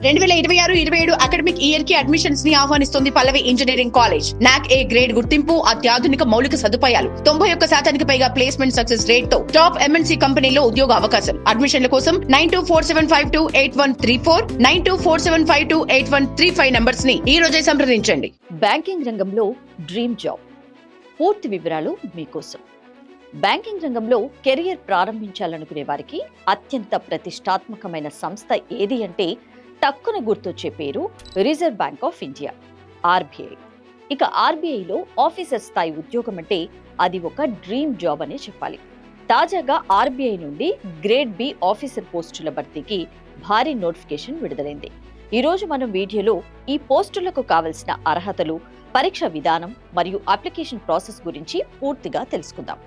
2026-27 academic year కి admissions ని ఆహ్వానిస్తుంది పల్లవి engineering college. నాక్ ఏ గ్రేడ్ గుర్తింపు, అత్యాధునిక మౌలిక సదుపాయాలు, 91% పైగా ప్లేస్మెంట్ సక్సెస్ రేట్ తో టాప్ ఎంఎన్సీ కంపెనీలో ఉద్యోగ అవకాశం. అడ్మిషన్ల కోసం 9247528134 9247528135 నంబర్స్ ని ఈ రోజే సంప్రదించండి. బ్యాంకింగ్ రంగంలో డ్రీమ్ జాబ్, పూర్తి వివరాలు మీకోసం. బ్యాంకింగ్ రంగంలో కెరియర్ ప్రారంభించాలనుకునే వారికి అత్యంత ప్రతిష్టాత్మకమైన సంస్థ ఏది అంటే టక్కున గుర్తొచ్చే పేరు reserve bank of India, RBI. ఇక ఆర్బీఐలో ఆఫీసర్ స్థాయి ఉద్యోగం అంటే అది ఒక డ్రీమ్ జాబ్ అనే చెప్పాలి. తాజాగా ఆర్బీఐ నుండి గ్రేడ్ బి ఆఫీసర్ పోస్టుల భర్తీకి భారీ నోటిఫికేషన్ విడుదలైంది. ఈ రోజు మనం వీడియోలో ఈ పోస్టులకు కావలసిన అర్హతలు, పరీక్ష విధానం మరియు అప్లికేషన్ ప్రాసెస్ గురించి పూర్తిగా తెలుసుకుందాం.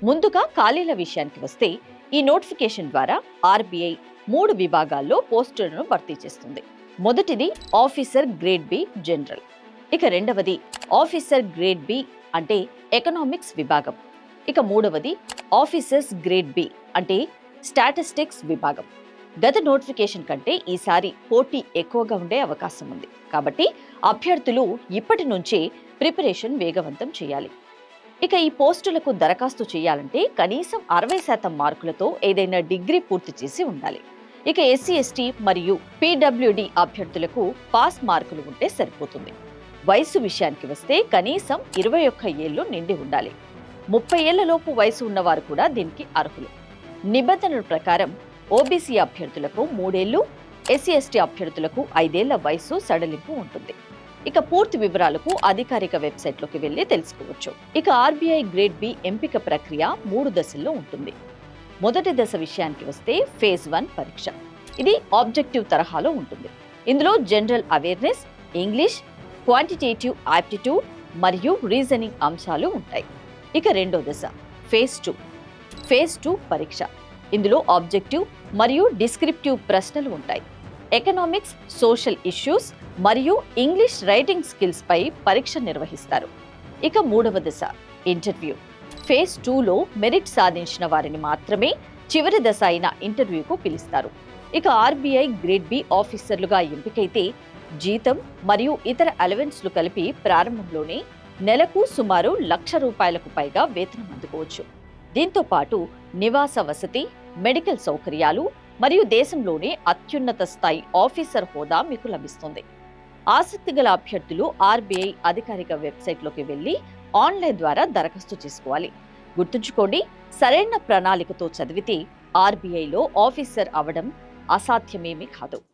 ముందుగా ఖాళీల విషయానికి వస్తే, ఈ నోటిఫికేషన్ ద్వారా ఆర్బీఐ 3 విభాగాల్లో పోస్టులను భర్తీ చేస్తుంది. మొదటిది ఆఫీసర్ గ్రేడ్ బి జనరల్, ఇక రెండవది ఆఫీసర్ గ్రేడ్ బి అంటే ఎకనామిక్స్ విభాగం, ఇక మూడవది ఆఫీసర్స్ గ్రేడ్ బి అంటే స్టాటిస్టిక్స్ విభాగం. గత నోటిఫికేషన్ కంటే ఈసారి పోటీ ఎక్కువగా ఉండే అవకాశం ఉంది. కాబట్టి అభ్యర్థులు ఇప్పటి నుంచే ప్రిపరేషన్ వేగవంతం చేయాలి. ఇక ఈ పోస్టులకు దరఖాస్తు చేయాలంటే కనీసం 60% మార్కులతో ఏదైనా డిగ్రీ పూర్తి చేసి ఉండాలి. ఇక ఎస్సీ ఎస్టీ మరియు పీడబ్ల్యూడి అభ్యర్థులకు పాస్ మార్కులు ఉంటే సరిపోతుంది. వయసు విషయానికి వస్తే కనీసం 21 ఏళ్లు నిండి ఉండాలి. 30 ఏళ్లలోపు వయసు ఉన్నవారు కూడా దీనికి అర్హులు. నిబంధనల ప్రకారం ఓబీసీ అభ్యర్థులకు 3 ఏళ్లు, ఎస్సీ ఎస్టీ అభ్యర్థులకు 5 ఏళ్ల వయసు సడలింపు ఉంటుంది. ఇక పూర్తి వివరాలకు అధికారిక వెబ్సైట్లోకి వెళ్లి తెలుసుకోవచ్చు. ఇక ఆర్బీఐ గ్రేడ్ బి ఎంపిక ప్రక్రియ 3 దశల్లో ఉంటుంది. మొదటి దశ విషయానికి వస్తే ఫేజ్ 1 పరీక్ష. ఇది ఆబ్జెక్టివ్ తరహాలో ఉంటుంది. ఇందులో general awareness, English, quantitative aptitude మరియు రీజనింగ్ అంశాలు ఉంటాయి. ఇక రెండో దశ ఫేజ్ 2. ఫేజ్ 2 పరీక్ష. ఇందులో ఆబ్జెక్టివ్ మరియు డిస్క్రిప్టివ్ ప్రశ్నలు ఉంటాయి. ఎకనామిక్స్, సోషల్ ఇష్యూస్ మరియు ఇంగ్లీష్ రైటింగ్ స్కిల్స్ పై పరీక్ష నిర్వహిస్తారు. ఇక మూడవ దశ ఇంటర్వ్యూ. ఫేజ్ 2లో మెరిట్ సాధించిన వారిని మాత్రమే చివరి దశ అయిన ఇంటర్వ్యూకు పిలుస్తారు. ఇక ఆర్బీఐ గ్రేడ్ బి ఆఫీసర్లుగా ఎంపికైతే జీతం మరియు ఇతర అలవెన్స్లు కలిపి ప్రారంభంలోనే నెలకు సుమారు ₹1,00,000 పైగా వేతనం అందుకోవచ్చు. దీంతో పాటు నివాస వసతి, మెడికల్ సౌకర్యాలు మరియు దేశంలోనే అత్యున్నత స్థాయి ఆఫీసర్ హోదా మీకు లభిస్తుంది. ఆసక్తి గల అభ్యర్థులు ఆర్బీఐ అధికారిక వెబ్సైట్లోకి వెళ్లి ఆన్లైన్ ద్వారా దరఖాస్తు చేసుకోవాలి. గుర్తుంచుకోండి, సరైన ప్రణాళికతో చదివితే ఆర్బీఐలో ఆఫీసర్ అవడం అసాధ్యమేమీ కాదు.